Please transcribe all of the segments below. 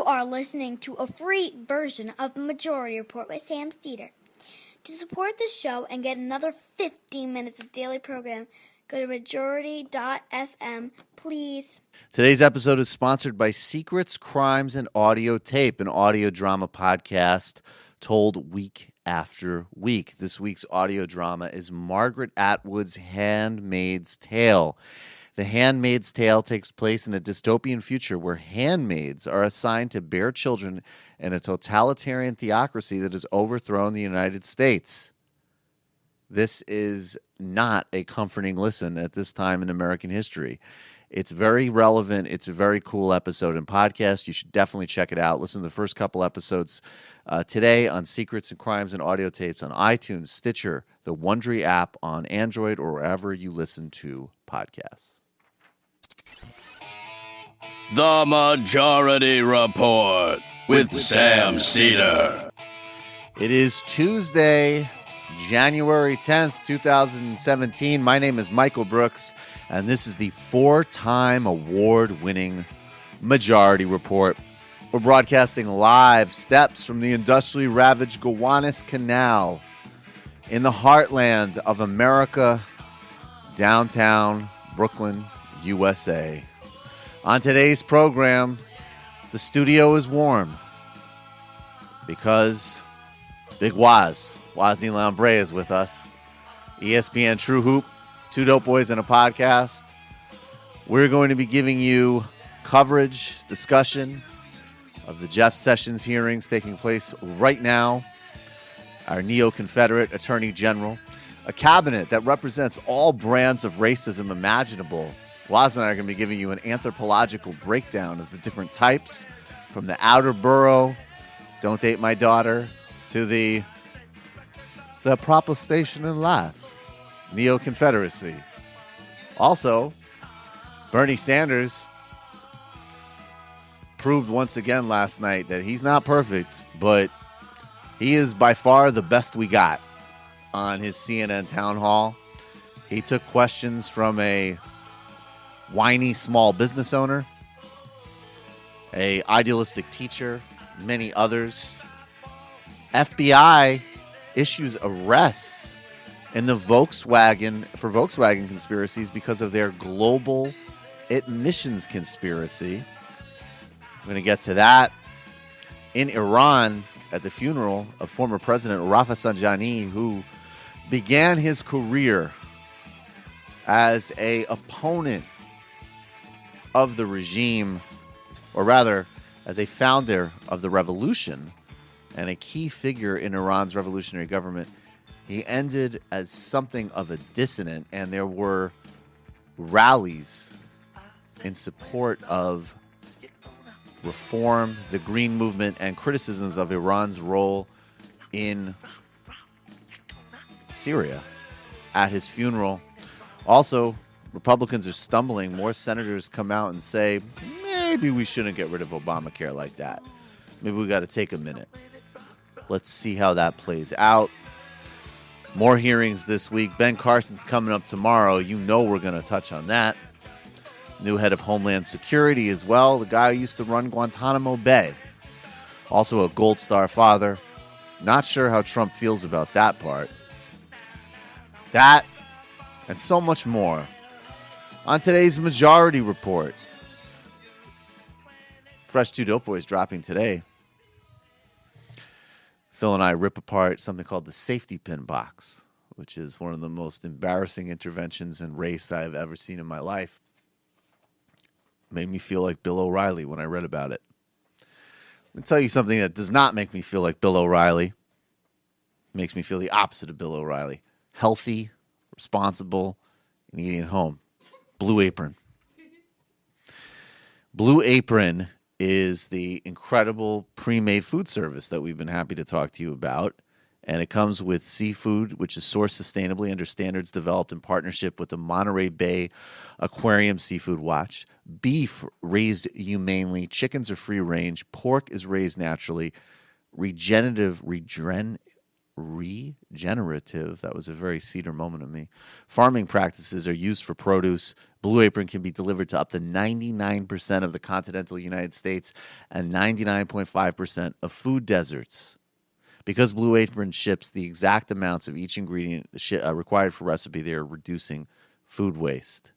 are listening to a free version of Majority Report by Sam Steeder. To support the show and get another 15 minutes of daily program, go to majority.fm, please. Today's episode is sponsored by Secrets, Crimes, and Audio Tape, an audio drama podcast told week after week. This week's audio drama is Margaret Atwood's Handmaid's Tale. The Handmaid's Tale takes place in a dystopian future where handmaids are assigned to bear children in a totalitarian theocracy that has overthrown the United States. This is not a comforting listen at this time in American history. It's very relevant. It's a very cool episode and podcast. You should definitely check it out. Listen to the first couple episodes today on Secrets and Crimes and Audio Tapes on iTunes, Stitcher, the Wondery app on Android, or wherever you listen to podcasts. The Majority Report with Sam Cedar. It is Tuesday, January 10th, 2017. My name is Michael Brooks, and this is the four-time award-winning Majority Report. We're broadcasting live steps from the industrially ravaged Gowanus Canal in the heartland of America, downtown Brooklyn, USA. On today's program, the studio is warm because Big Wosny Lambre is with us. ESPN True Hoop, two dope boys and a podcast. We're going to be giving you coverage, discussion of the Jeff Sessions hearings taking place right now. Our neo-Confederate Attorney General, a cabinet that represents all brands of racism imaginable. Waz and I are going to be giving you an anthropological breakdown of the different types, from the outer borough, don't date my daughter, to the proper station in life, neo-Confederacy. Also, Bernie Sanders proved once again last night that he's not perfect, but he is by far the best we got on his CNN town hall. He took questions from a whiny small business owner, a idealistic teacher, many others. FBI issues arrests in the Volkswagen conspiracies because of their global admissions conspiracy. I'm going to get to that. In Iran, at the funeral of former President Rafsanjani, who began his career as an opponent of the regime, or rather, as a founder of the revolution and a key figure in Iran's revolutionary government, he ended as something of a dissident, and there were rallies in support of reform, the Green Movement, and criticisms of Iran's role in Syria at his funeral. Also, Republicans are stumbling. More senators come out and say, maybe we shouldn't get rid of Obamacare like that. Maybe we got to take a minute. Let's see how that plays out. More hearings this week. Ben Carson's coming up tomorrow. You know we're going to touch on that. New head of Homeland Security as well. The guy who used to run Guantanamo Bay. Also a Gold Star father. Not sure how Trump feels about that part. That and so much more on today's Majority Report. Fresh two dope boys dropping today. Phil and I rip apart something called the safety pin box, which is one of the most embarrassing interventions in race I've ever seen in my life. Made me feel like Bill O'Reilly when I read about it. Let me tell you something that does not make me feel like Bill O'Reilly. Makes me feel the opposite of Bill O'Reilly. Healthy, responsible, and eating at home. Blue Apron. Blue Apron is the incredible pre-made food service that we've been happy to talk to you about. And it comes with seafood, which is sourced sustainably under standards developed in partnership with the Monterey Bay Aquarium Seafood Watch. Beef raised humanely. Chickens are free range. Pork is raised naturally. regenerative. That was a very Cedar moment of me. Farming practices are used for produce. Blue Apron can be delivered to up to 99% of the continental United States and 99.5% of food deserts. Because Blue Apron ships the exact amounts of each ingredient required for recipe, they are reducing food waste.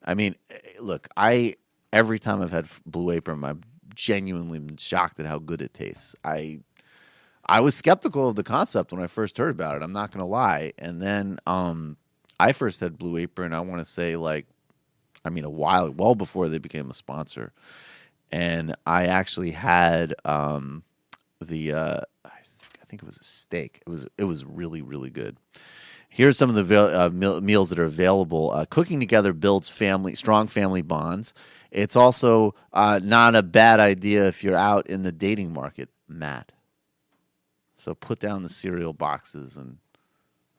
I mean, look, every time I've had Blue Apron, I've genuinely been shocked at how good it tastes. I was skeptical of the concept when I first heard about it. I'm not going to lie. And then I first had Blue Apron, I want to say a while, well before they became a sponsor. And I actually had I think it was a steak. It was really, really good. Here's some of the meals that are available. Cooking together builds strong family bonds. It's also not a bad idea if you're out in the dating market, Matt. So put down the cereal boxes and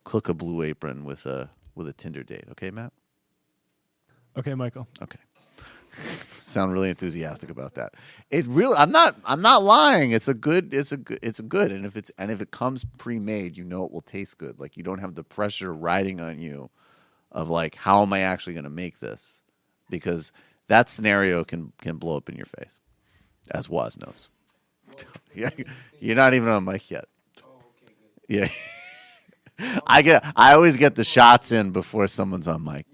cook a Blue Apron with a Tinder date. Okay, Matt? Okay, Michael. Okay. Sound really enthusiastic about that. I'm not lying. It's a good. And if it comes pre-made, it will taste good. Like, you don't have the pressure riding on you of like, how am I actually going to make this? Because that scenario can blow up in your face, as Woz knows. Yeah, you're not even on mic yet. Yeah. I always get the shots in before someone's on mic.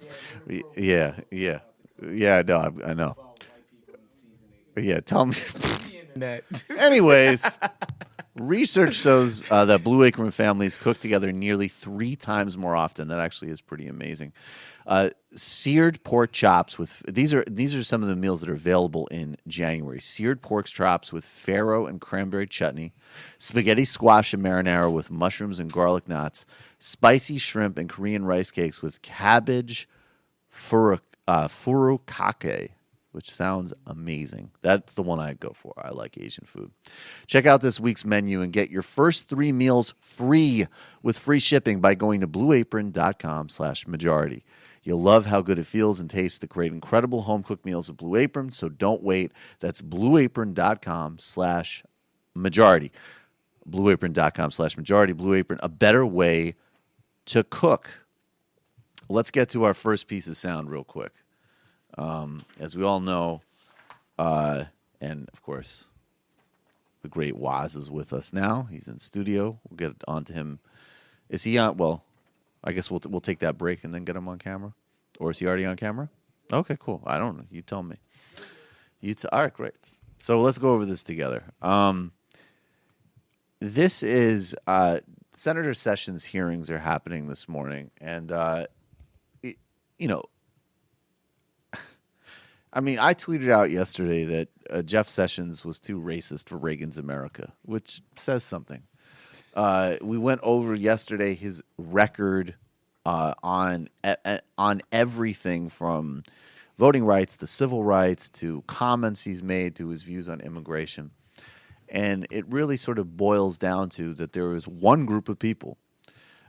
Yeah. No, I know. Yeah, tell me. Anyways, research shows that Blue Apron families cook together nearly 3 times more often. That actually is pretty amazing. Seared pork chops with these are some of the meals that are available in January. Seared pork chops with farro and cranberry chutney, spaghetti squash and marinara with mushrooms and garlic knots, spicy shrimp and Korean rice cakes with cabbage furikake, which sounds amazing. That's the one I'd go for. I like Asian food. Check out this week's menu and get your first 3 meals free with free shipping by going to blueapron.com/majority. You'll love how good it feels and tastes to create incredible home-cooked meals at Blue Apron, so don't wait. That's blueapron.com/majority. Blueapron.com/majority. Blue Apron, a better way to cook. Let's get to our first piece of sound real quick. As we all know, and of course, the great Woz is with us now. He's in studio. We'll get on to him. Is he on? Well, I guess we'll take that break and then get him on camera. Or is he already on camera? Okay, cool. I don't know. You tell me. All right, great. So let's go over this together. This is Senator Sessions' hearings are happening this morning, and I mean, I tweeted out yesterday that Jeff Sessions was too racist for Reagan's America, which says something. We went over yesterday his record on everything from voting rights to civil rights to comments he's made to his views on immigration. And it really sort of boils down to that there is one group of people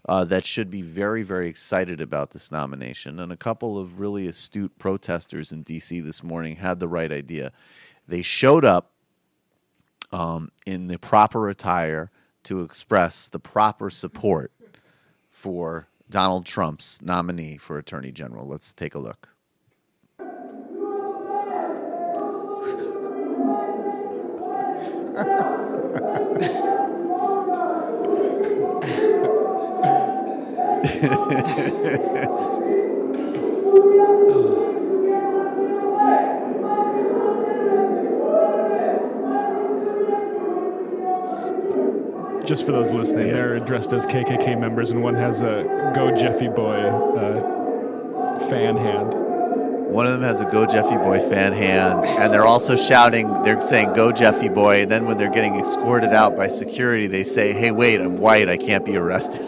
that should be very, very excited about this nomination. And a couple of really astute protesters in D.C. this morning had the right idea. They showed up in the proper attire to express the proper support for Donald Trump's nominee for Attorney General. Let's take a look. Just for those listening, they're dressed as KKK members, and one has a Go Jeffy Boy fan hand. One of them has a Go Jeffy Boy fan hand, and they're also shouting, they're saying, Go Jeffy Boy, and then when they're getting escorted out by security, they say, hey, wait, I'm white, I can't be arrested.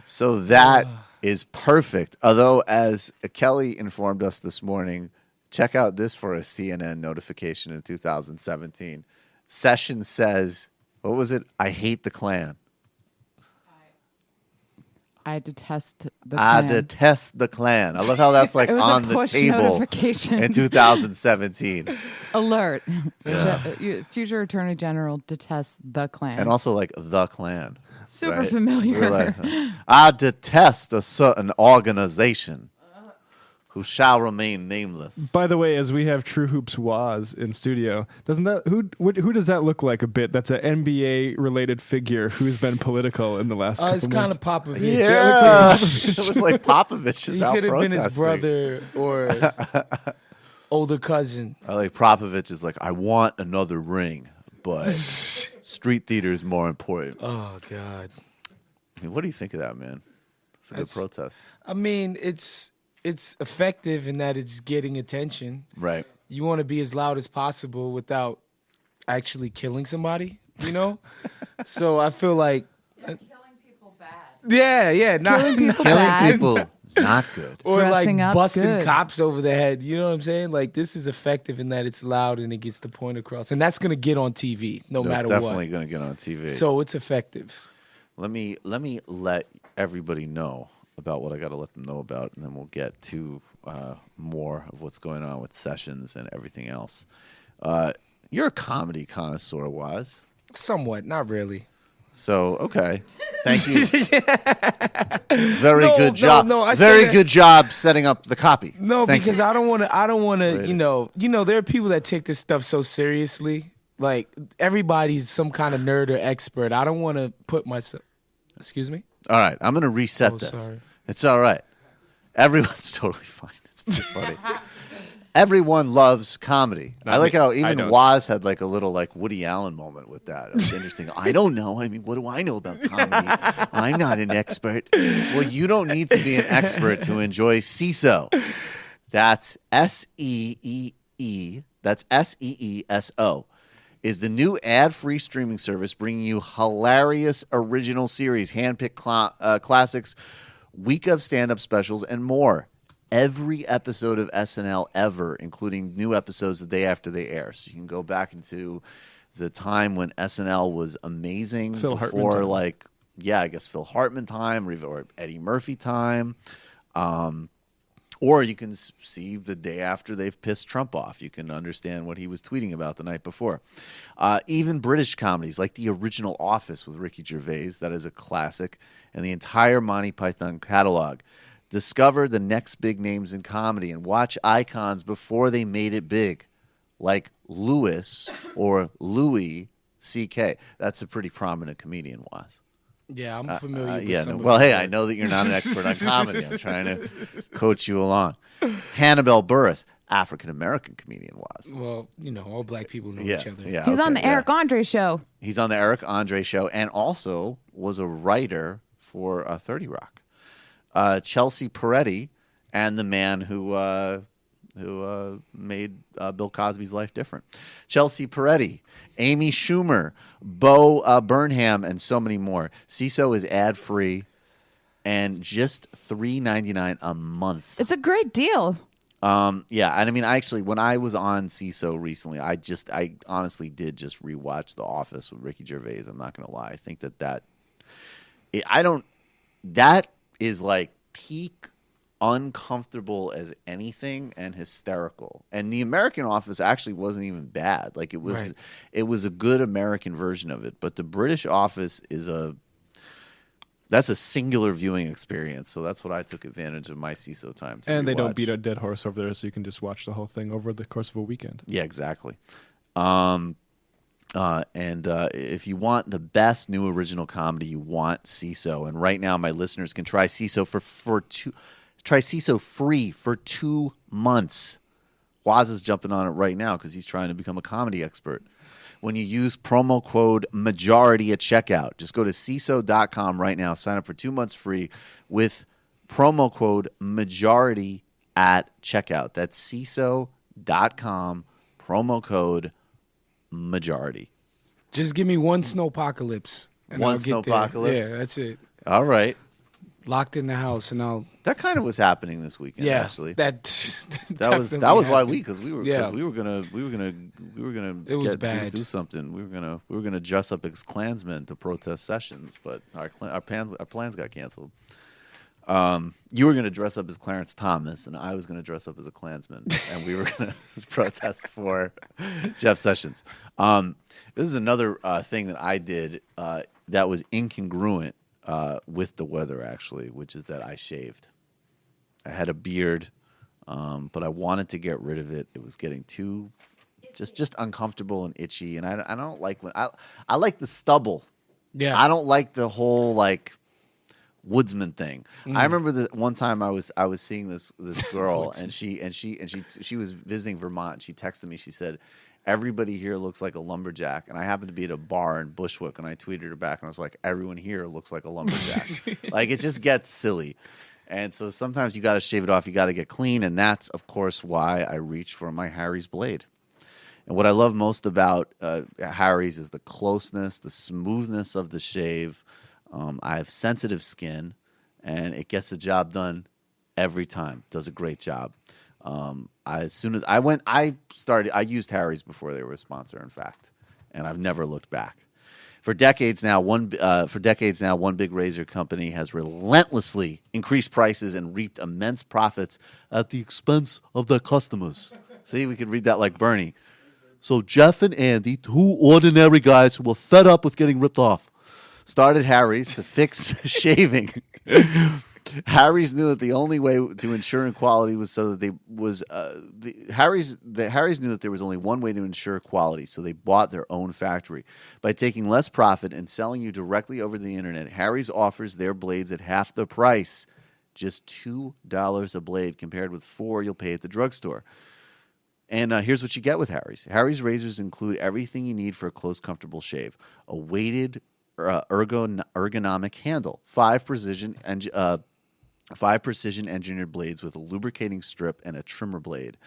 So that is perfect. Although, as Kelly informed us this morning, check out this for a CNN notification in 2017. Sessions says, what was it? I hate the Klan. I detest the I Klan. detest the Klan. I love how that's like It was a on the push table notification. in 2017. Alert. Future Attorney General detests the Klan. And also like the Klan. Super right? familiar. We're like, I detest a certain organization who shall remain nameless. By the way, as we have True Hoops Waz in studio, doesn't that who does that look like a bit? That's an NBA related figure who's been political in the last couple It's months. kind of Popovich. Yeah, it was like Popovich is He out could have been protesting. his brother or older cousin. I like Popovich is like, I want another ring, but street theater is more important. Oh God. I mean, what do you think of that, man? It's a good protest. I mean, it's effective in that it's getting attention. Right. You want to be as loud as possible without actually killing somebody, you know? So I feel like Killing people bad. yeah, not Killing people Killing bad. people, not good. or Dressing like up busting good. cops over the head. You know what I'm saying? Like this is effective in that it's loud and it gets the point across. And that's gonna get on TV no That's matter definitely what. going to get on TV. So it's effective. Let me let everybody know about what I got to let them know about, and then we'll get to more of what's going on with Sessions and everything else. You're a comedy connoisseur, Waz. Somewhat, not really. So okay, thank you. Very No, good job. no, I say Very that- good job setting up the copy. No, Thank because you. I don't want to. Right. You know, there are people that take this stuff so seriously. Like everybody's some kind of nerd or expert. I don't want to put myself. Excuse me. All right, I'm going to reset Oh, this. sorry. It's all right. Everyone's totally fine. It's pretty funny. Everyone loves comedy. I like how even don't. Waz had like a little like Woody Allen moment with that. It was interesting. I don't know. I mean, what do I know about comedy? I'm not an expert. Well, you don't need to be an expert to enjoy CISO. That's S-E-E-E. That's S-E-E-S-O. Is the new ad-free streaming service bringing you hilarious original series, handpicked classics, week of stand-up specials, and more. Every episode of SNL ever, including new episodes the day after they air. So you can go back into the time when SNL was amazing. Phil Hartman before, time. like, yeah, I guess Phil Hartman time or Eddie Murphy time. Or you can see the day after they've pissed Trump off. You can understand what he was tweeting about the night before. Even British comedies like The Original Office with Ricky Gervais, that is a classic, and the entire Monty Python catalog. Discover the next big names in comedy and watch icons before they made it big, like Louis or Louis C.K. That's a pretty prominent comedian, Was. Yeah, I'm familiar with Yeah. some No, of well, his hey, I work. know that you're not an expert on comedy. I'm trying to coach you along. Hannibal Buress, African American comedian, Was. Well, you know, all black people know Yeah, each other. yeah. He's on okay, the Eric Andre show. He's on the Eric Andre show, and also was a writer for 30 Rock. Chelsea Peretti, and the man who made Bill Cosby's life different. Chelsea Peretti, Amy Schumer, Bo Burnham, and so many more. CISO is ad-free and just $3.99 a month. It's a great deal. Yeah, and I mean, actually, when I was on CISO recently, I honestly did just rewatch The Office with Ricky Gervais. I'm not going to lie. I think that is like peak uncomfortable as anything and hysterical. And the American Office actually wasn't even bad. Like it was, Right. It was a good American version of it. But the British Office that's a singular viewing experience. So that's what I took advantage of my CISO time to And they don't rewatch. beat a dead horse over there, so you can just watch the whole thing over the course of a weekend. Yeah, exactly. And if you want the best new original comedy, you want CISO. And right now, my listeners can try CISO try CISO free for 2 months. Waz is jumping on it right now because he's trying to become a comedy expert. When you use promo code MAJORITY at checkout, just go to CISO.com right now. Sign up for 2 months free with promo code MAJORITY at checkout. That's CISO.com, promo code MAJORITY. Just give me one snowpocalypse. and One I'll get there. snowpocalypse? Yeah, that's it. All right. Locked in the house, and I'll. That kind of was happening this weekend, Yeah, actually. that That was definitely why happened. because we were gonna It was bad. do something. We were gonna dress up as Klansmen to protest Sessions, but our plans got canceled. You were going to dress up as Clarence Thomas, and I was going to dress up as a Klansman, and we were going to protest for Jeff Sessions. This is another thing that I did that was incongruent with the weather, actually, which is that I shaved. I had a beard, but I wanted to get rid of it. It was getting too just uncomfortable and itchy, and I don't like when I like the stubble. Yeah. I don't like the whole like woodsman thing. I remember that one time I was seeing this girl and she was visiting Vermont, and she texted me. She said, "Everybody here looks like a lumberjack," and I happened to be at a bar in Bushwick, and I tweeted her back, and I was like, "Everyone here looks like a lumberjack." Like, it just gets silly. And so sometimes you got to shave it off. You got to get clean, and that's of course why I reach for my Harry's blade. And what I love most about Harry's is the closeness, the smoothness of the shave. I have sensitive skin, and it gets the job done every time. Does a great job. As soon as I used Harry's before they were a sponsor, in fact, and I've never looked back. For decades now, one big razor company has relentlessly increased prices and reaped immense profits at the expense of their customers. See, we could read that like Bernie. So Jeff and Andy, two ordinary guys who were fed up with getting ripped off, started Harry's to fix shaving. Harry's knew that the only way to ensure quality was so that Harry's knew that there was only one way to ensure quality, so they bought their own factory. By taking less profit and selling you directly over the internet, Harry's offers their blades at half the price, just $2 a blade compared with $4 you'll pay at the drugstore. And here's what you get with Harry's. Harry's razors include everything you need for a close, comfortable shave: a weighted ergonomic handle, five precision engineered blades with a lubricating strip and a trimmer blade,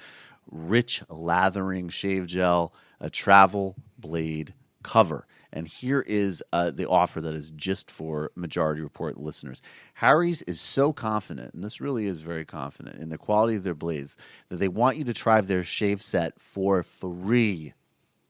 rich lathering shave gel, a travel blade cover. And here is the offer that is just for Majority Report listeners. Harry's is so confident, and this really is very confident, in the quality of their blades, that they want you to try their shave set for free.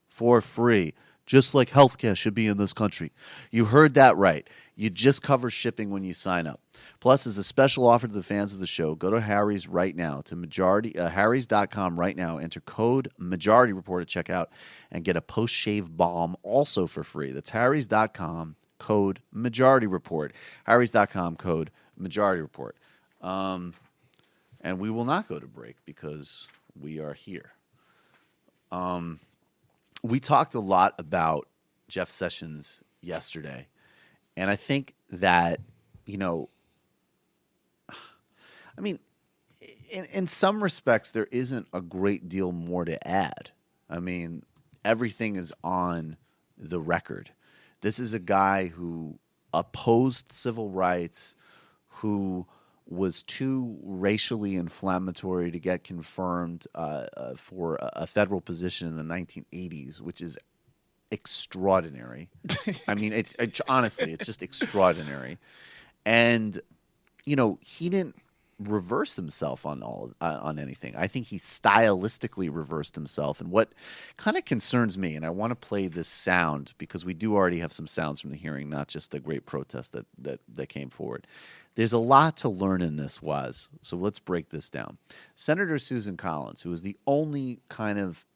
For free. Just like healthcare should be in this country. You heard that right. You just cover shipping when you sign up. Plus, as a special offer to the fans of the show, go to Harry's right now, to Harry's.com right now, enter code Majority Report at checkout, and get a post-shave balm also for free. That's Harry's.com, code Majority Report. Harry's.com, code Majority Report. And we will not go to break because we are here. We talked a lot about Jeff Sessions yesterday, and I think that, in some respects, there isn't a great deal more to add. I mean, everything is on the record. This is a guy who opposed civil rights, who was too racially inflammatory to get confirmed for a federal position in the 1980s, which is extraordinary. I mean, it's honestly, it's just extraordinary. And, he didn't reverse himself on anything. I think he stylistically reversed himself. And what kind of concerns me, and I want to play this sound because we do already have some sounds from the hearing, not just the great protest that came forward. There's a lot to learn in this, Waz. So let's break this down. Senator Susan Collins, who is the only kind of,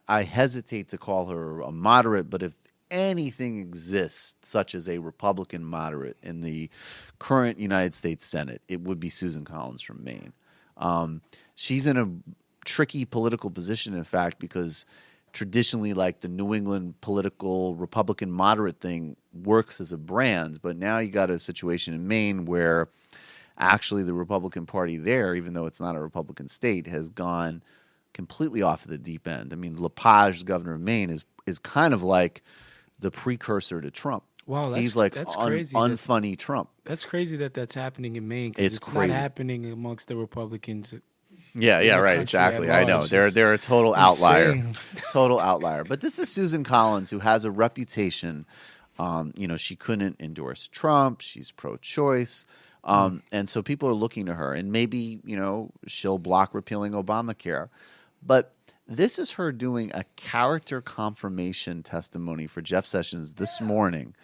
I hesitate to call her a moderate, but if anything exists, such as a Republican moderate in the current United States Senate, it would be Susan Collins from Maine. She's in a tricky political position, in fact, because traditionally, like, the New England political Republican moderate thing works as a brand, but now you got a situation in Maine where actually the Republican Party there, even though it's not a Republican state, has gone completely off of the deep end. I mean, LePage, the governor of Maine, is kind of like the precursor to Trump. Wow, he's like crazy. Unfunny Trump. That's crazy that's happening in Maine. It's crazy. Not happening amongst the Republicans. Yeah, right, exactly. I know. They're a total outlier. Total outlier. But this is Susan Collins, who has a reputation. She couldn't endorse Trump. She's pro-choice. And so people are looking to her. And maybe, she'll block repealing Obamacare. But this is her doing a character confirmation testimony for Jeff Sessions this morning.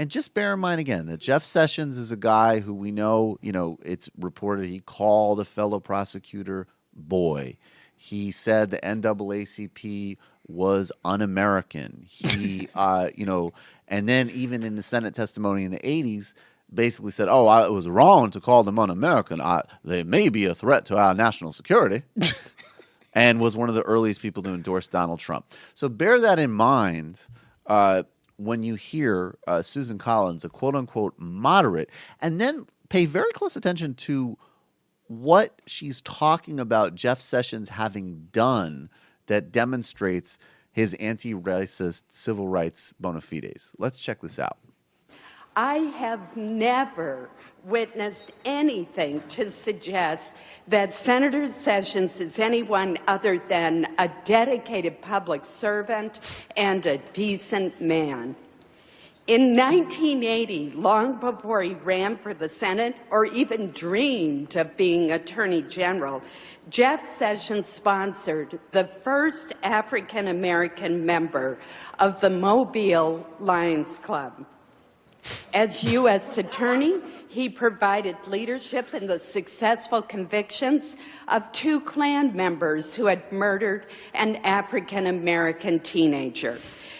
And just bear in mind again that Jeff Sessions is a guy who we know, it's reported he called a fellow prosecutor boy. He said the NAACP was un-American. He, and then even in the Senate testimony in the 80s, basically said, it was wrong to call them un-American. They may be a threat to our national security. And was one of the earliest people to endorse Donald Trump. So bear that in mind when you hear Susan Collins, a quote-unquote moderate, and then pay very close attention to what she's talking about Jeff Sessions having done that demonstrates his anti-racist civil rights bona fides. Let's check this out. I have never witnessed anything to suggest that Senator Sessions is anyone other than a dedicated public servant and a decent man. In 1980, long before he ran for the Senate or even dreamed of being Attorney General, Jeff Sessions sponsored the first African-American member of the Mobile Lions Club. As U.S. Attorney, he provided leadership in the successful convictions of 2 Klan members who had murdered an African-American teenager.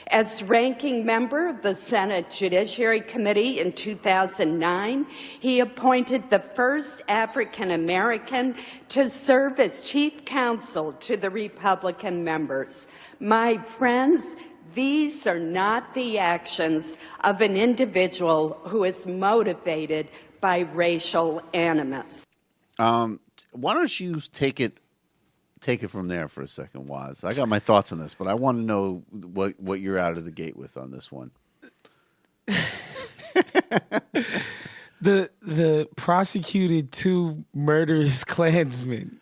As ranking member of the Senate Judiciary Committee in 2009, he appointed the first African-American to serve as chief counsel to the Republican members. My friends, these are not the actions of an individual who is motivated by racial animus. Why don't you take it from there for a second, Woz? I got my thoughts on this, but I want to know what you're out of the gate with on this one. The prosecuted 2 murderous Klansmen.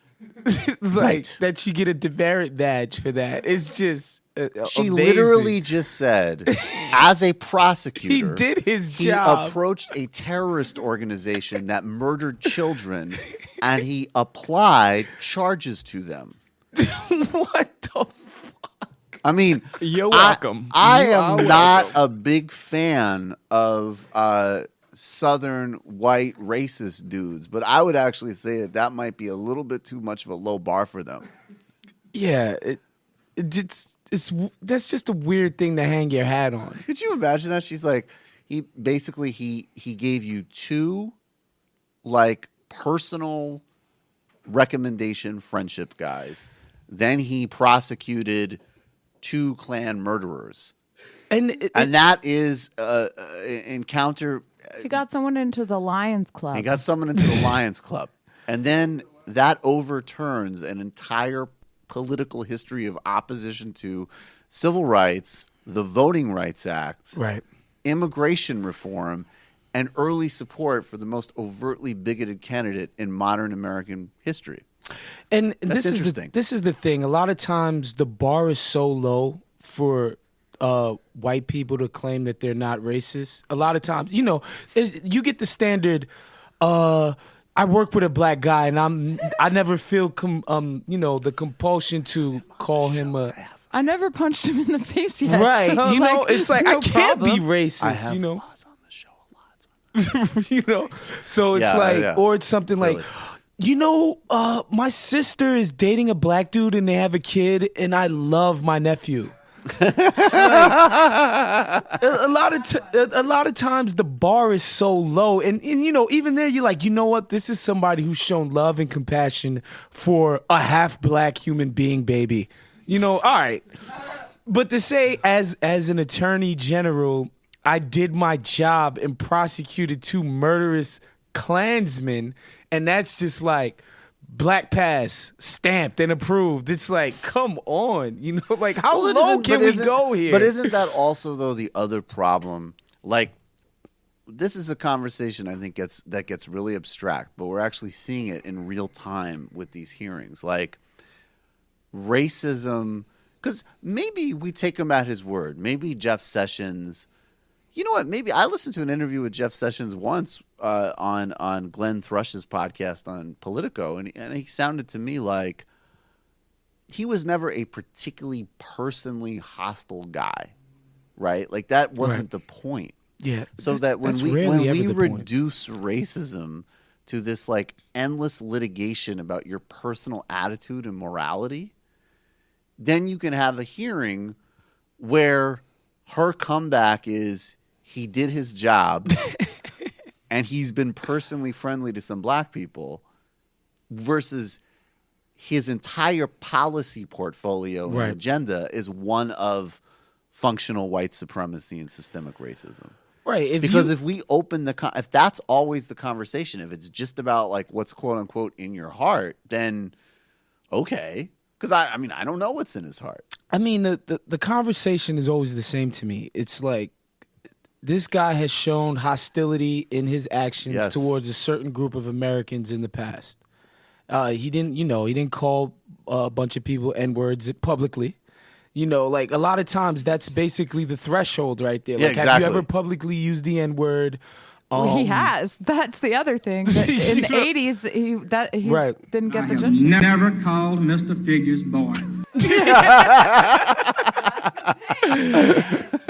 Right. That you get a demerit badge for that. It's just she amazing. literally just said, as a prosecutor, He did his he job. approached a terrorist organization that murdered children, and he applied charges to them. What the fuck? I mean, You're welcome. I You am are not welcome. a big fan of Southern white racist dudes, but I would actually say that might be a little bit too much of a low bar for them. Yeah, that's just a weird thing to hang your hat on. Could you imagine that? She's like, he gave you 2 like personal recommendation friendship guys. Then he prosecuted 2 Klan murderers. And that is encounter. He got someone into the Lions Club. He got someone into the Lions Club. And then that overturns an entire political history of opposition to civil rights, the Voting Rights Act, Right. immigration reform, and early support for the most overtly bigoted candidate in modern American history. And That's interesting. This is the thing. A lot of times the bar is so low for white people to claim that they're not racist. A lot of times, you get the standard. I work with a black guy, and I never feel the compulsion to call him a. I never punched him in the face yet. Right. So, it's like no I can't I problem. be racist. have You know. Woz on the show a lot. So it's or it's something Totally. like, my sister is dating a black dude and they have a kid, and I love my nephew. It's like, a lot of times the bar is so low, and even there you're like, what? This is somebody who's shown love and compassion for a half black human being, baby. All right. But to say as an attorney general, I did my job and prosecuted 2 murderous Klansmen, and that's just like black pass, stamped and approved. It's like, come on, like how low can we go here? But isn't that also though the other problem? Like, this is a conversation I think that gets really abstract, but we're actually seeing it in real time with these hearings. Like, racism, because maybe we take him at his word. Maybe Jeff Sessions. You know what? Maybe I listened to an interview with Jeff Sessions once on Glenn Thrush's podcast on Politico, and he sounded to me like he was never a particularly personally hostile guy, right? Like that wasn't the point. Yeah. So that when that's we rarely ever the point. reduce racism to this like endless litigation about your personal attitude and morality, then you can have a hearing where her comeback is he did his job and he's been personally friendly to some black people versus his entire policy portfolio and Right. agenda is one of functional white supremacy and systemic racism. Right. Because if we open if that's always the conversation, if it's just about like what's quote unquote in your heart, then okay. Because I mean, I don't know what's in his heart. I mean, the conversation is always the same to me. It's like this guy has shown hostility in his actions Yes. towards a certain group of Americans in the past. He didn't call a bunch of people N-words publicly. Like a lot of times that's basically the threshold right there. Yeah, Like, have exactly. you ever publicly used the N-word? Well, he has. That's the other thing. That in the 80s, he Right. didn't get I the have judge. never called Mr. Figures boy.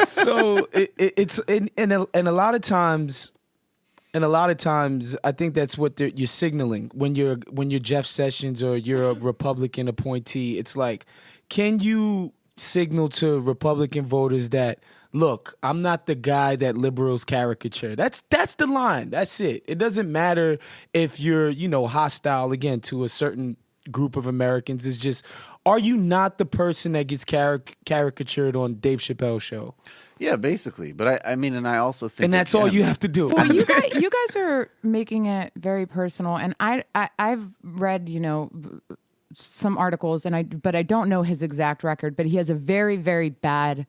So it's and a lot of times, I think that's what you're signaling when you're Jeff Sessions or you're a Republican appointee. It's like, can you signal to Republican voters that, look, I'm not the guy that liberals caricature. That's the line. That's it. It doesn't matter if you're hostile again to a certain group of Americans. It's just, are you not the person that gets caricatured on Dave Chappelle's show? Yeah, basically. But I mean, and I also think, And that's all you have to do. Well, you guys are making it very personal, and I've read some articles, but I don't know his exact record. But he has a very, very bad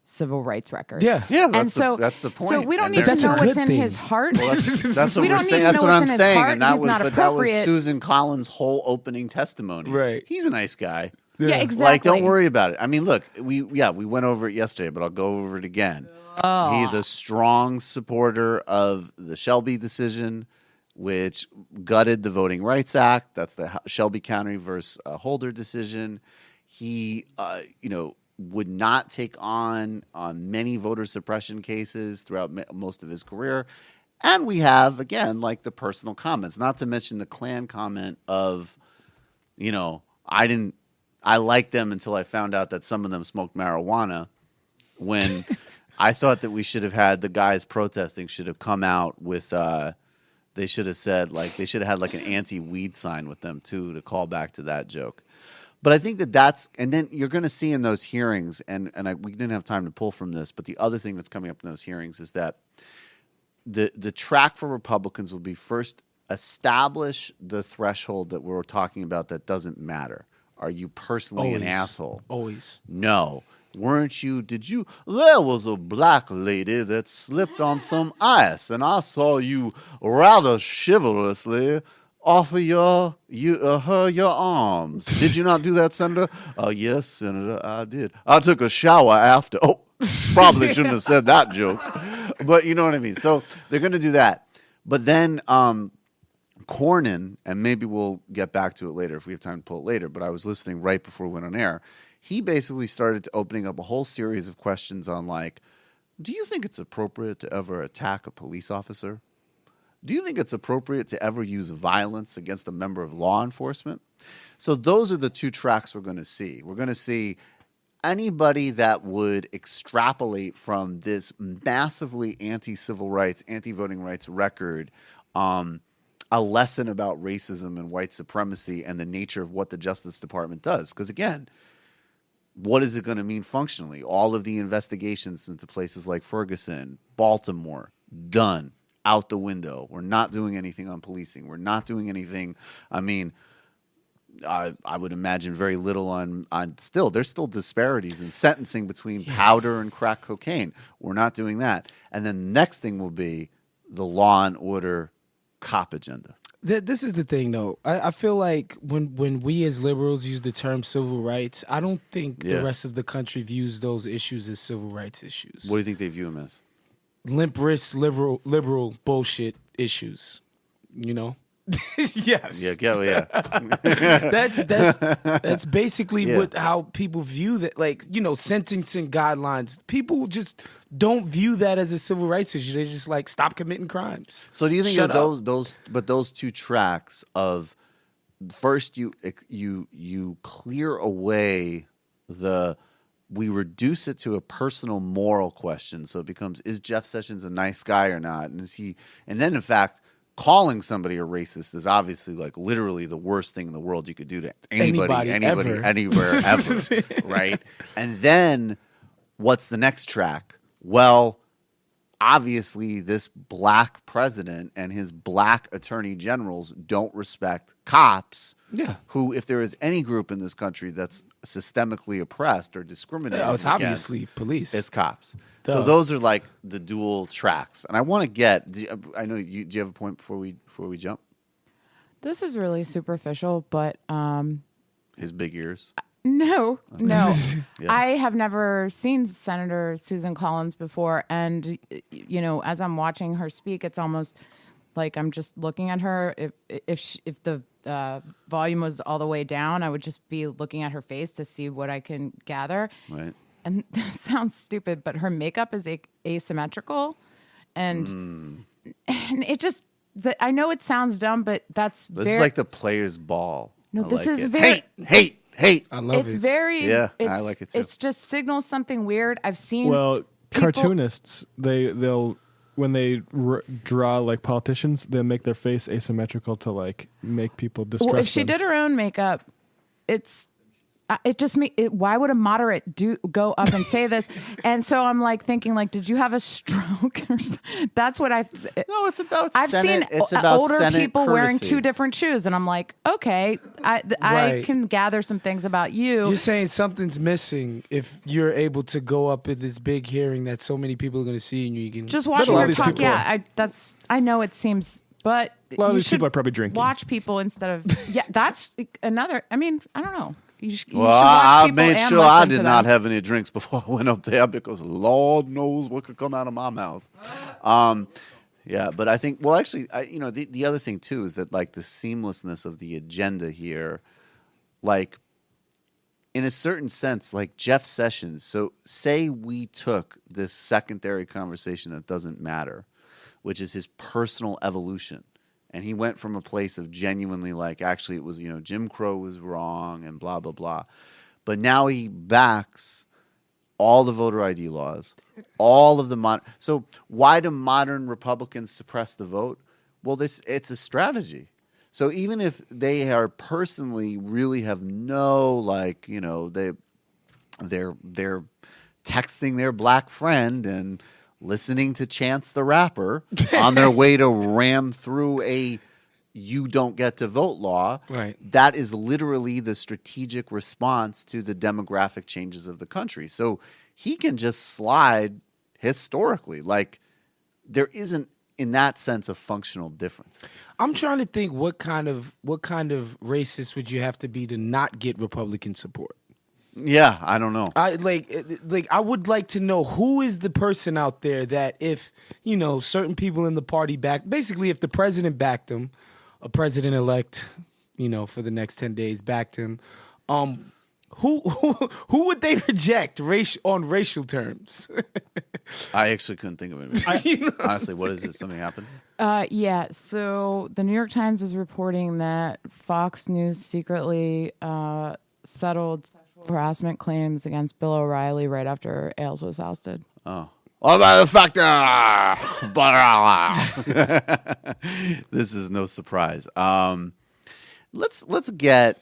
civil rights record. Yeah. That's the point. So we don't And need to that's a know good what's in thing. his heart. Well, that's what We we're don't need saying. to That's know what what's I'm in his saying, heart. and that He's was not that was appropriate. Susan Collins' whole opening testimony. Right. He's a nice guy. Yeah, exactly. Like, don't worry about it. I mean, look, we went over it yesterday, but I'll go over it again. Oh. He's a strong supporter of the Shelby decision, which gutted the Voting Rights Act. That's the Shelby County versus Holder decision. He, would not take on many voter suppression cases throughout most of his career. And we have, again, like the personal comments, not to mention the Klan comment of, I liked them until I found out that some of them smoked marijuana, when I thought that we should have had the guys protesting should have come out with, they should have said, like, they should have had like an anti-weed sign with them too, to call back to that joke. But I think that's, and then you're going to see in those hearings, we didn't have time to pull from this, but the other thing that's coming up in those hearings is that the track for Republicans will be first establish the threshold that we're talking about that doesn't matter. Are you personally an asshole? Always. No. There was a black lady that slipped on some ice, and I saw you rather chivalrously offer her your arms. Did you not do that, Senator? Yes, Senator, I did. I took a shower after. Oh, probably shouldn't have said that joke. But you know what I mean. So they're going to do that. But then Cornyn, and maybe we'll get back to it later if we have time to pull it later, but I was listening right before we went on air. He basically started opening up a whole series of questions on, like, do you think it's appropriate to ever attack a police officer? Do you think it's appropriate to ever use violence against a member of law enforcement? So those are the two tracks we're going to see. We're going to see anybody that would extrapolate from this massively anti-civil rights, anti-voting rights record, a lesson about racism and white supremacy and the nature of what the Justice Department does. Because again, what is it going to mean functionally? All of the investigations into places like Ferguson, Baltimore, done. Out the window. We're not doing anything on policing. We're not doing anything. I mean, I would imagine very little on still. There's still disparities in sentencing between powder and crack cocaine. We're not doing that. And then the next thing will be the law and order cop agenda. This is the thing, though. I feel like when we as liberals use the term civil rights, I don't think the rest of the country views those issues as civil rights issues. What do you think they view them as? Limp wrist liberal bullshit issues, Yes. Yeah. That's basically Yeah. how people view that. Like, sentencing guidelines. People just don't view that as a civil rights issue. They just like stop committing crimes. So do you think Shut that up. those two tracks of first you clear away we reduce it to a personal moral question, so it becomes, is Jeff Sessions a nice guy or not, and then in fact calling somebody a racist is obviously like literally the worst thing in the world you could do to anybody ever. anywhere ever, right? And then what's the next track? Well, obviously this black president and his black attorney generals don't respect cops. Yeah. Who, if there is any group in this country that's systemically oppressed or discriminated It's obviously police. it's cops. Duh. So those are like the dual tracks. And I want to get, I know do you have a point before we jump? This is really superficial, but His big ears. no. Yeah. I have never seen Senator Susan Collins before, and as I'm watching her speak, it's almost like I'm just looking at her. If the volume was all the way down, I would just be looking at her face to see what I can gather. Right. And that sounds stupid, but her makeup is asymmetrical, and it just. I know it sounds dumb, but This is like the player's ball. No, I this like is it. very Hate. I love it's it. very Yeah, I like it too. It's just signals something weird. I've seen Well, people- cartoonists, they'll when they draw like politicians, they'll make their face asymmetrical to like make people distrust Well, if she them. did her own makeup, it just why would a moderate go up and say this? And so I'm like thinking, like, did you have a stroke? That's what No, it's about I've Senate. seen It's about older Senate people wearing courtesy. two different shoes, and I'm like, okay, I Right. can gather some things about you. You're saying something's missing if you're able to go up at this big hearing that so many people are going to see, and you can Just But a watching lot her of these talk. people- Yeah, I know it seems, but A lot of you these people should are probably drinking. Watch people instead of That's another. I mean, I don't know. You should Well, watch I people made and sure I listen did to not them. have any drinks before I went up there because Lord knows what could come out of my mouth. Yeah, but I think, well, actually, the other thing too is that like the seamlessness of the agenda here, like in a certain sense, like Jeff Sessions. So say we took this secondary conversation that doesn't matter, which is his personal evolution. And he went from a place of genuinely like, actually, it was, Jim Crow was wrong and blah, blah, blah. But now he backs all the voter ID laws, all of the So why do modern Republicans suppress the vote? Well, it's a strategy. So even if they are personally really have no, like, they're texting their black friend and listening to Chance the Rapper on their way to ram through a you don't get to vote law. Right. That is literally the strategic response to the demographic changes of the country. So he can just slide historically. Like there isn't in that sense a functional difference. I'm trying to think what kind of racist would you have to be to not get Republican support? Yeah, I don't know. I would like to know who is the person out there that if, certain people in the party basically if the president backed him, a president-elect, for the next 10 days backed him, who would they reject on racial terms? I actually couldn't think of it. Honestly, what is it? Something happened? Yeah. So the New York Times is reporting that Fox News secretly settled sexual harassment claims against Bill O'Reilly right after Ailes was ousted. Oh, motherfucker! This is no surprise. Let's get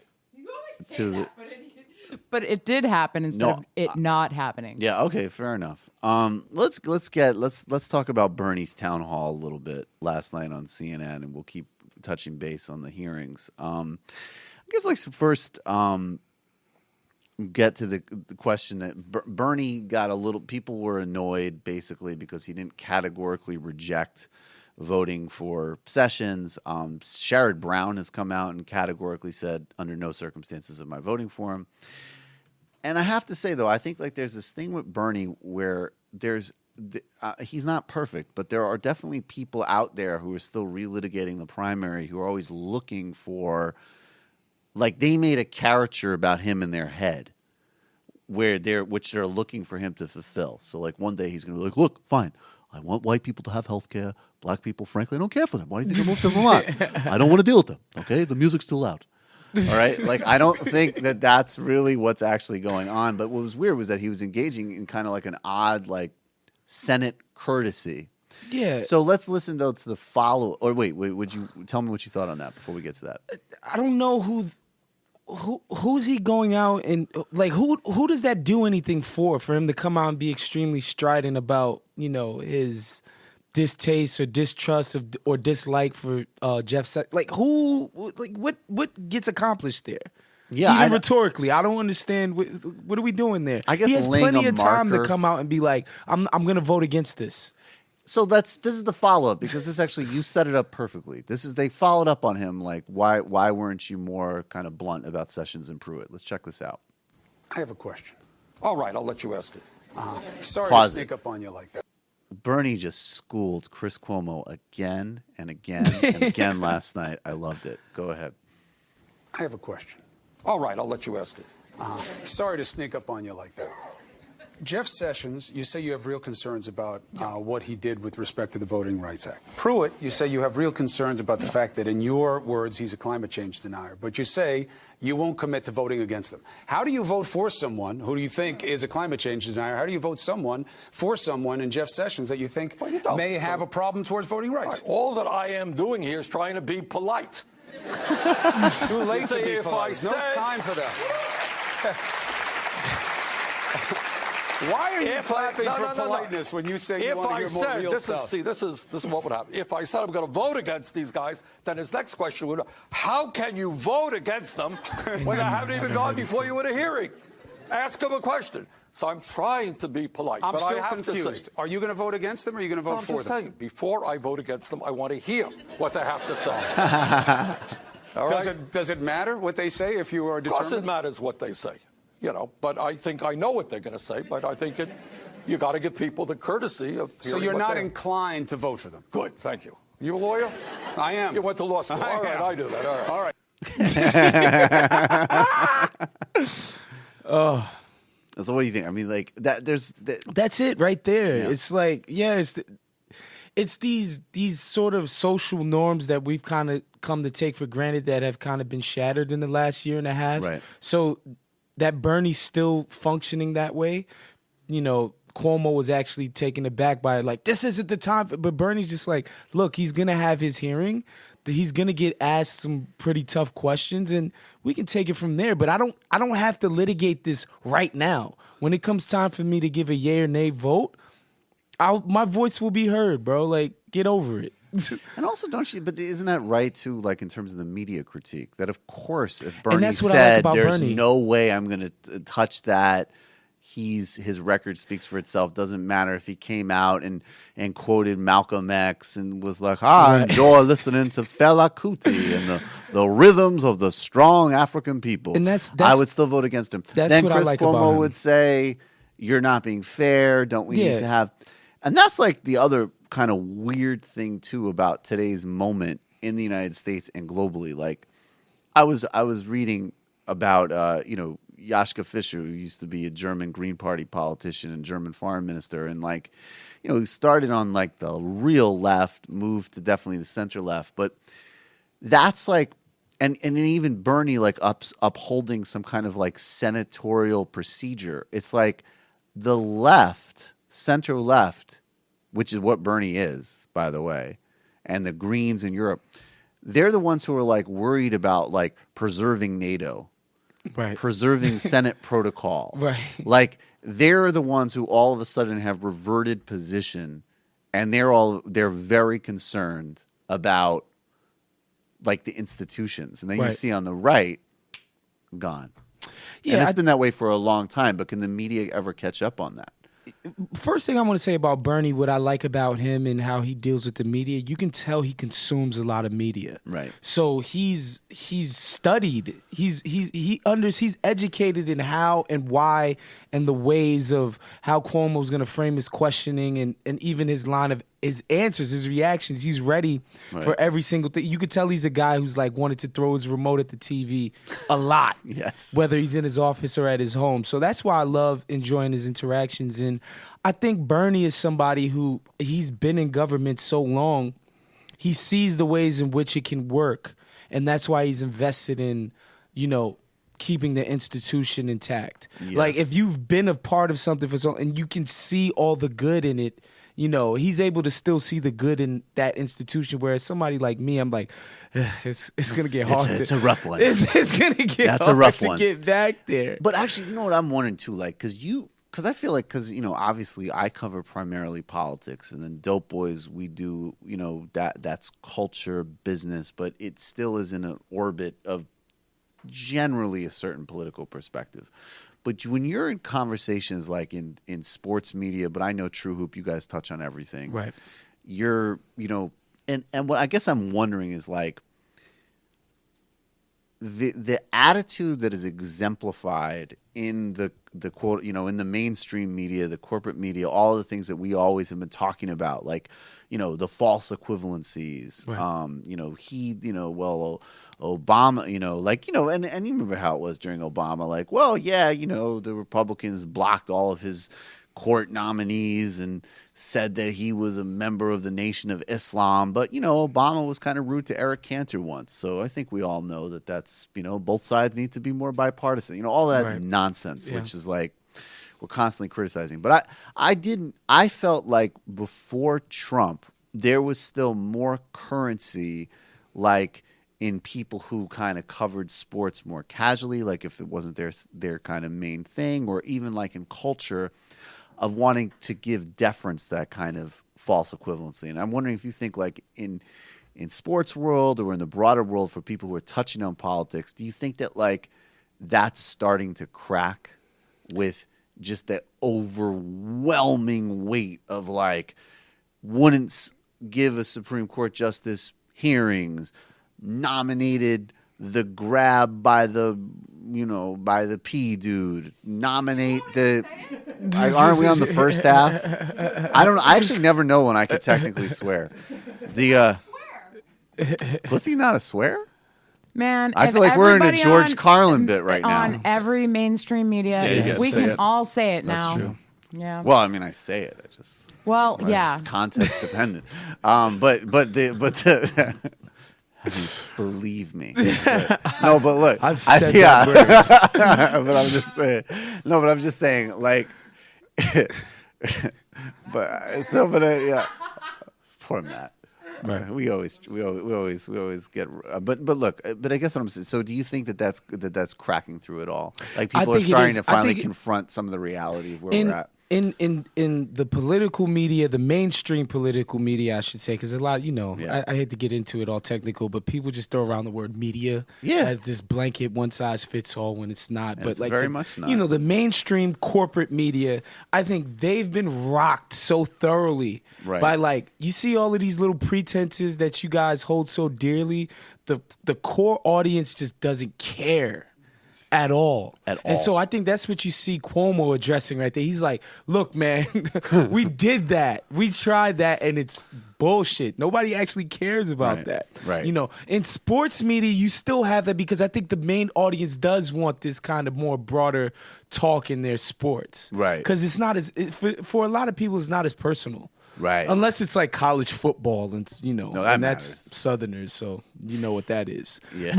to the. But it did happen instead No, of it not happening. Yeah. Okay. Fair enough. Let's talk about Bernie's town hall a little bit last night on CNN, and we'll keep touching base on the hearings. I guess first. Get to the question that Bernie got a little. People were annoyed basically because he didn't categorically reject voting for Sessions. Sherrod Brown has come out and categorically said, under no circumstances am I voting for him. And I have to say though, I think there's this thing with Bernie where there's he's not perfect, but there are definitely people out there who are still relitigating the primary who are always looking for, like, they made a caricature about him in their head which they're looking for him to fulfill. So, like, one day he's going to be like, look, fine, I want white people to have health care. Black people, frankly, I don't care for them. Why do you think I moved to Vermont? I don't want to deal with them, okay? The music's too loud. All right? Like, I don't think that that's really what's actually going on. But what was weird was that he was engaging in kind of like an odd, like, Senate courtesy. Yeah. So let's listen, though, to the follow. Or wait, would you tell me what you thought on that before we get to that? I don't know who's he going out and, like, who does that do anything for him to come out and be extremely strident about, you know, his distaste or distrust or dislike for Jeff Sessions? Like, what gets accomplished there? Yeah, even rhetorically, I don't understand what are we doing there. I guess he has plenty of time to marker. come out and be like, I'm going to vote against this. So this is the follow-up, because this actually, you set it up perfectly. They followed up on him, like, why weren't you more kind of blunt about Sessions and Pruitt? Let's check this out. I have a question. All right, I'll let you ask it. Sorry Pause to sneak up on you like that. Bernie just schooled Chris Cuomo again and again and again last night. I loved it. Go ahead. I have a question. All right, I'll let you ask it. Sorry to sneak up on you like that. Jeff Sessions, you say you have real concerns about what he did with respect to the Voting Rights Act. Pruitt, you say you have real concerns about the fact that, in your words, he's a climate change denier. But you say you won't commit to voting against them. How do you vote for someone who you think is a climate change denier? How do you vote for someone in Jeff Sessions that you think may have a problem towards voting rights? Right. All that I am doing here is trying to be polite. It's too late to be if polite. I No said, time for that. Why are you clapping for politeness when you say you want to hear more real stuff? This is what would happen. If I said I'm going to vote against these guys, then his next question would be, how can you vote against them when they haven't even gone before you in a hearing? Ask them a question. So I'm trying to be polite. I'm but still I have confused. Are you going to vote against them or are you going to vote for them? I'm just saying, before I vote against them, I want to hear what they have to say. All right? Does it matter what they say if you are determined? Of course it matters what they say. You know, but I think I know what they're going to say, but I think you got to give people the courtesy of So you're not inclined to vote for them? Good, thank you. You a lawyer? I am. You went to law school. All right, I do that. All right. All right. So what do you think? I mean, like, That's it right there. Yeah. It's like, it's these sort of social norms that we've kind of come to take for granted that have kind of been shattered in the last year and a half. Right. So that Bernie's still functioning that way, you know, Cuomo was actually taken aback by it, like, this isn't the time. But Bernie's just like, look, he's going to have his hearing. He's going to get asked some pretty tough questions, and we can take it from there. But I don't have to litigate this right now. When it comes time for me to give a yay or nay vote, my voice will be heard, bro. Like, get over it. And also, but isn't that right, too, like, in terms of the media critique? That, of course, if Bernie that's what I like said, about there's Bernie. no way I'm going to touch that, his record speaks for itself. Doesn't matter if he came out and quoted Malcolm X and was like, I enjoy listening to Fela Kuti and the rhythms of the strong African people. And that's I would still vote against him. That's then what Chris I like about Cuomo him. would say, you're not being fair. Don't we need to have... And that's like the other kind of weird thing too about today's moment in the United States and globally. Like, I was reading about Joschka Fischer, who used to be a German Green Party politician and German foreign minister, and like, you know, he started on like the real left, moved to definitely the center left, but that's like, and even Bernie like upholding some kind of like senatorial procedure. It's like the left, center left, which is what Bernie is, by the way, and the Greens in Europe, they're the ones who are like worried about like preserving NATO, Right. preserving Senate protocol. Right. Like, they're the ones who all of a sudden have reverted position, and they're very concerned about like the institutions. And then you Right. see on the right, gone. Yeah, And it's been that way for a long time, but can the media ever catch up on that? first thing I want to say about Bernie, what I like about him and how he deals with the media, you can tell he consumes a lot of media. Right. So he's studied. He's educated in how and why and the ways of how Cuomo's going to frame his questioning and even his line of his answers, his reactions. He's ready for every single thing. You could tell he's a guy who's like wanted to throw his remote at the TV a lot. Yes. Whether he's in his office or at his home. So that's why I love enjoying his interactions. And I think Bernie is somebody who, he's been in government so long, he sees the ways in which it can work. And that's why he's invested in, keeping the institution intact. Yeah. Like if you've been a part of something for so, and you can see all the good in it, he's able to still see the good in that institution. Whereas somebody like me, I'm like, it's gonna get hard. It's a rough one. It's gonna get That's hard a rough to one. get back there. But actually, you know what I'm wondering too, like, because I feel like, obviously I cover primarily politics, and then Dope Boys, we do, that's culture, business, but it still is in an orbit of generally a certain political perspective. But when you're in conversations like in sports media, but I know True Hoop, you guys touch on everything. Right. You're, and what I guess I'm wondering is like the attitude that is exemplified in the quote, in the mainstream media, the corporate media, all the things that we always have been talking about, like, the false equivalencies. Right. Obama, and you remember how it was during Obama, like, well, yeah, the Republicans blocked all of his court nominees and said that he was a member of the Nation of Islam. But, Obama was kind of rude to Eric Cantor once. So I think we all know that that's, both sides need to be more bipartisan, all that nonsense, which is like we're constantly criticizing. But I felt like before Trump, there was still more currency, like in people who kind of covered sports more casually, like if it wasn't their kind of main thing, or even like in culture of wanting to give deference to that kind of false equivalency. And I'm wondering if you think like in sports world or in the broader world for people who are touching on politics, do you think that like that's starting to crack with just that overwhelming weight of like wouldn't give a Supreme Court justice hearings, nominated the grab by the P dude, nominate the aren't we on the first half? I actually never know when I could technically swear. Was he not a swear? Man, I feel like we're in a George Carlin bit right now. On every mainstream media, we can all say it now. That's true. Yeah. Well, I mean, I say it. It's context dependent. Believe me. No, but look, I've said that word. But I'm just saying. No, but I'm just saying, like, yeah. Poor Matt. Right. We always get. But look. But I guess what I'm saying. So, do you think that's cracking through it all? Like people are starting to finally confront some of the reality of where we're at. In the political media, the mainstream political media, I should say, because a lot, I hate to get into it all technical, but people just throw around the word media as this blanket one size fits all when it's not. And but it's like very much not. The mainstream corporate media, I think they've been rocked so thoroughly by like you see all of these little pretenses that you guys hold so dearly. The core audience just doesn't care. At all. And so I think that's what you see Cuomo addressing right there. He's like, look, man, we did that. We tried that, and it's bullshit. Nobody actually cares about that. Right. In sports media, you still have that because I think the main audience does want this kind of more broader talk in their sports. Right. Because it's not for a lot of people, it's not as personal. Right. Unless it's like college football and and that's Southerners, so you know what that is. Yeah.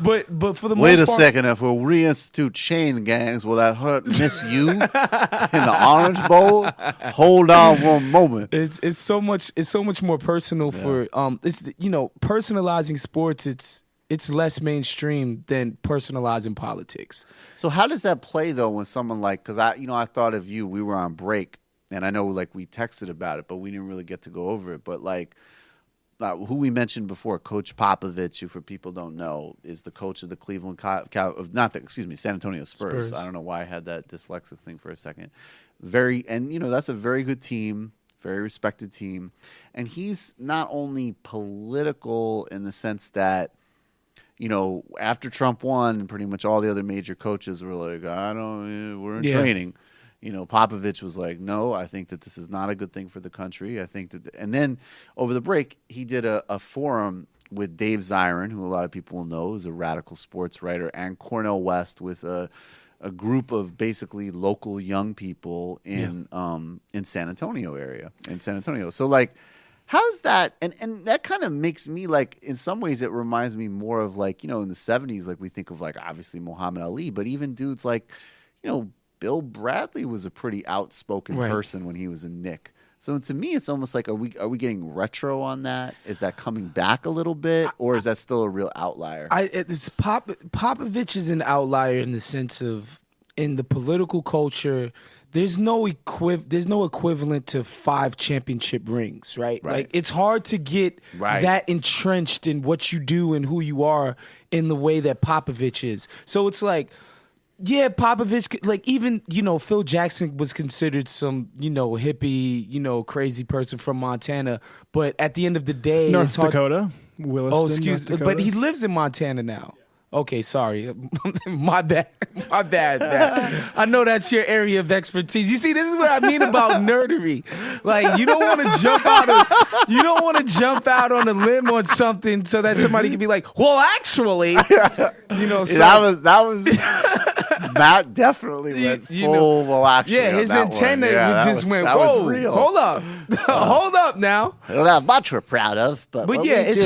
but for the Wait most a part, second, if we reinstitute chain gangs, will that hurt Miss You in the Orange Bowl? Hold on one moment. It's so much more personal for it's personalizing sports. It's less mainstream than personalizing politics. So how does that play though when someone like because I thought of you, we were on break. And I know, like, we texted about it, but we didn't really get to go over it. But, like, who we mentioned before, Coach Popovich, who for people don't know is the coach of the San Antonio Spurs. I don't know why I had that dyslexic thing for a second. That's a very good team, very respected team, and he's not only political in the sense that, after Trump won, pretty much all the other major coaches were like, we're in training. Popovich was like, no, I think that this is not a good thing for the country. I think that, and then over the break, he did a forum with Dave Zirin, who a lot of people will know is a radical sports writer, and Cornel West with a group of basically local young people in San Antonio area, So like, how's that? And that kind of makes me like, in some ways, it reminds me more of like, in the 70s, like we think of like obviously Muhammad Ali, but even dudes like, Bill Bradley was a pretty outspoken person when he was in Nick. So to me, it's almost like, are we getting retro on that? Is that coming back a little bit, or is that still a real outlier? Popovich is an outlier in the sense of, in the political culture, there's no equivalent to 5 championship rings, right? Like, it's hard to get that entrenched in what you do and who you are in the way that Popovich is. So it's like, yeah, Popovich, like, even, Phil Jackson was considered some, hippie, crazy person from Montana. But at the end of the day, North Dakota. Williston, oh, excuse me. But he lives in Montana now. Okay, sorry. My bad. Man. I know that's your area of expertise. You see, this is what I mean about nerdery. Like, you don't want to jump out on a limb on something so that somebody can be like, well, actually, that was Matt definitely went full. Well, actually, yeah, his antenna went. Whoa, was real. Hold up, hold up now. I don't have much we're proud of, but yeah, it's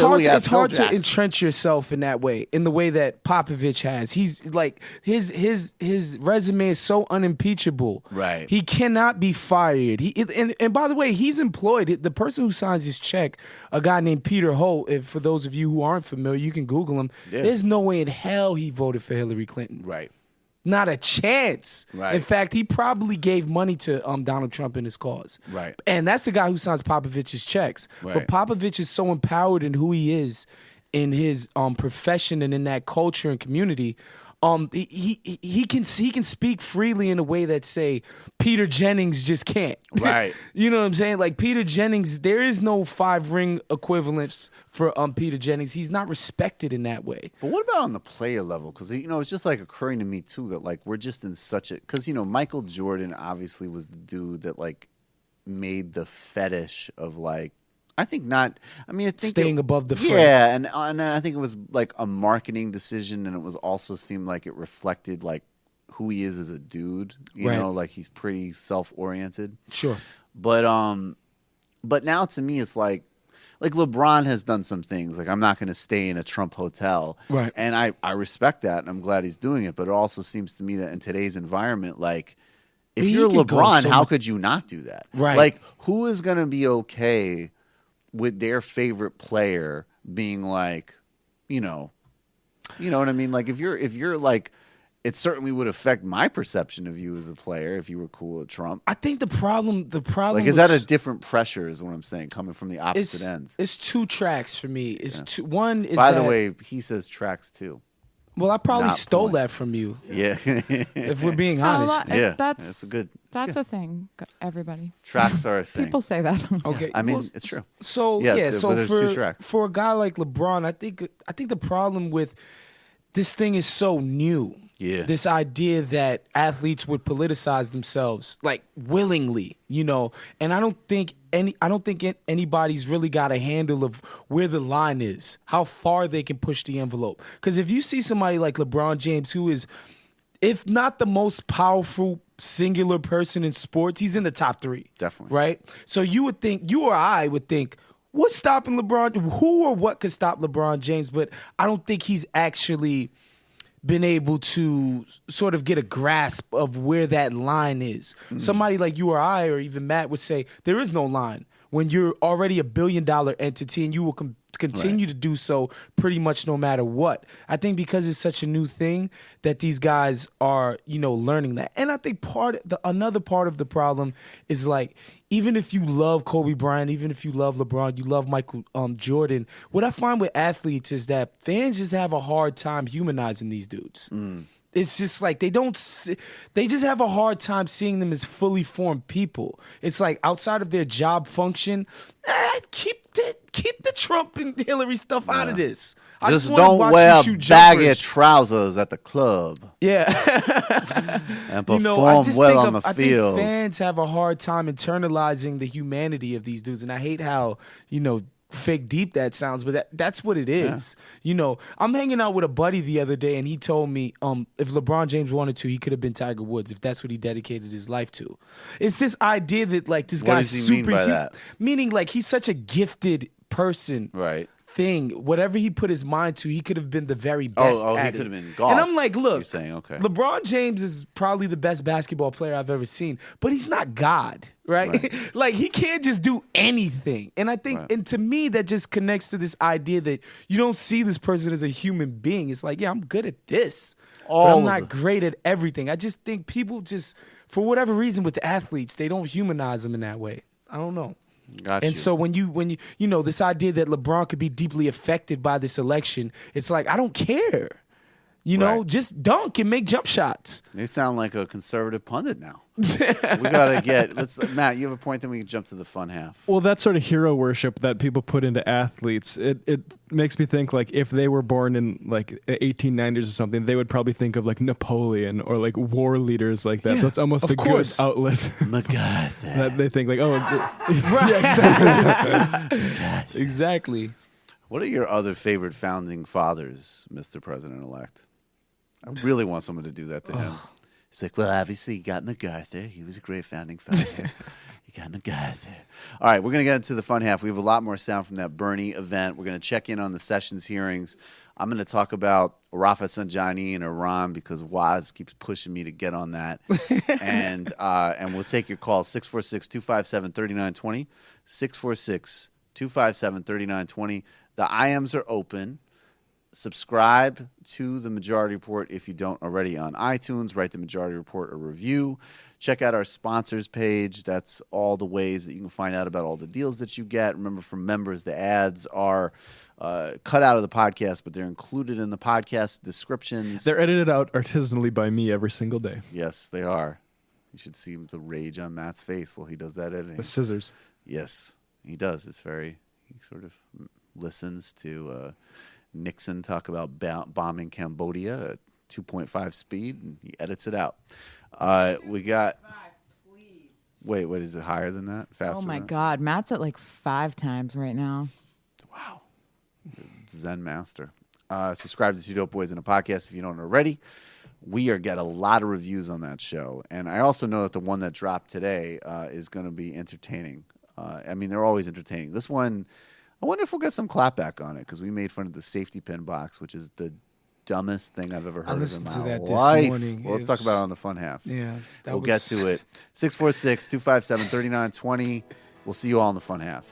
hard to entrench yourself in that way, in the way that Popovich has. He's like, his resume is so unimpeachable. Right, he cannot be fired. And by the way, he's employed. The person who signs his check, a guy named Peter Holt. If for those of you who aren't familiar, you can Google him. Yeah. There's no way in hell he voted for Hillary Clinton. Right. Not a chance. Right. In fact, he probably gave money to Donald Trump in his cause. Right. And that's the guy who signs Popovich's checks. Right. But Popovich is so empowered in who he is in his profession and in that culture and community. He can speak freely in a way that, say, Peter Jennings just can't. Right. You know what I'm saying? Like, Peter Jennings, there is no 5-ring equivalence for Peter Jennings. He's not respected in that way. But what about on the player level? Because, it's just like occurring to me too that like we're just in such a, because Michael Jordan obviously was the dude that like made the fetish of like, I think staying above the fray. Yeah, and I think it was like a marketing decision, and it was also seemed like it reflected like who he is as a dude. You know, like he's pretty self-oriented. Sure. But now to me it's like LeBron has done some things. Like, I'm not going to stay in a Trump hotel. Right. And I respect that, and I'm glad he's doing it. But it also seems to me that in today's environment, like, if you're LeBron, how could you not do that? Right. Like, who is going to be okay with their favorite player being like, you know what I mean? Like, if you're like, it certainly would affect my perception of you as a player if you were cool with Trump. I think the problem like, is that a different pressure is what I'm saying, coming from the opposite ends. It's 2 tracks for me. It's two. One is, by the way, he says tracks too. Well, I probably stole that from you. Yeah. If we're being honest. That's a thing, everybody. Tracks are a thing. People say that. Okay. I mean, it's true. So, so there's 2 tracks. For a guy like LeBron, I think the problem with this thing is so new. Yeah. This idea that athletes would politicize themselves, like, willingly, and I don't think anybody's really got a handle of where the line is, how far they can push the envelope. Because if you see somebody like LeBron James, who is, if not the most powerful singular person in sports, he's in the top 3. Definitely. Right? So you or I would think, what's stopping LeBron? Who or what could stop LeBron James? But I don't think he's actually been able to sort of get a grasp of where that line is. Somebody like you or I or even Matt would say, there is no line. when you're already a $1 billion entity and you will continue to do so pretty much no matter what. I think because it's such a new thing that these guys are, learning that. And I think another part of the problem is like, even if you love Kobe Bryant, even if you love LeBron, you love Michael Jordan, what I find with athletes is that fans just have a hard time humanizing these dudes. It's just like they just have a hard time seeing them as fully formed people. It's like outside of their job function, keep the Trump and Hillary stuff out of this. Just don't wear baggy trousers at the club. Yeah. And perform well on the field. I think fans have a hard time internalizing the humanity of these dudes, and I hate how, fake deep that sounds, but that's what it is. Yeah. I'm hanging out with a buddy the other day, and he told me if LeBron James wanted to, he could have been Tiger Woods if that's what he dedicated his life to. It's this idea that like this guy's super. What does he mean by that? Meaning like he's such a gifted person. Right. Thing, whatever he put his mind to, he could have been the very best at he it. could have been golf. And I'm like, look, you're saying, okay. LeBron James is probably the best basketball player I've ever seen, but he's not God, right? Like, he can't just do anything. And I think, and to me, that just connects to this idea that you don't see this person as a human being. It's like, yeah, I'm good at this, but I'm not great at everything. I just think people just, for whatever reason with the athletes, they don't humanize them in that way. I don't know. So when you this idea that LeBron could be deeply affected by this election, it's like I don't care. Just dunk and make jump shots. You sound like a conservative pundit now. We gotta get. Matt, you have a point. Then we can jump to the fun half. Well, that sort of hero worship that people put into athletes, it makes me think like if they were born in like the 1890s or something, they would probably think of like Napoleon or like war leaders like that. Yeah, so it's almost a good outlet. MacArthur. That they think like, Exactly. Exactly. What are your other favorite founding fathers, Mr. President-elect? I really want someone to do that to him. He's like, well, obviously, you got MacArthur. He was a great founding father. You got MacArthur. All right, we're going to get into the fun half. We have a lot more sound from that Bernie event. We're going to check in on the Sessions hearings. I'm going to talk about Rafa Sanjani in Iran because Waz keeps pushing me to get on that. And we'll take your calls, 646-257-3920, 646-257-3920. The IMs are open. Subscribe to The Majority Report if you don't already on iTunes. Write The Majority Report a review. Check out our sponsors page. That's all the ways that you can find out about all the deals that you get. Remember, for members, the ads are cut out of the podcast, but they're included in the podcast descriptions. They're edited out artisanally by me every single day. Yes, they are. You should see the rage on Matt's face while he does that editing. The scissors. Yes, he does. He sort of listens to Nixon talk about bombing Cambodia at 2.5 speed, and he edits it out. We got... Wait, what is it higher than that? Faster? Oh, my God. Matt's at like 5 times right now. Wow. Zen master. Subscribe to Two Dope Boys in a Podcast if you don't already. We get a lot of reviews on that show. And I also know that the one that dropped today is going to be entertaining. They're always entertaining. This one... I wonder if we'll get some clapback on it because we made fun of the safety pin box, which is the dumbest thing I've ever heard I listened in to my that life. this morning. Well, let's talk about it on the fun half. Yeah. We'll get to it. 646-257-3920. We'll see you all in the fun half.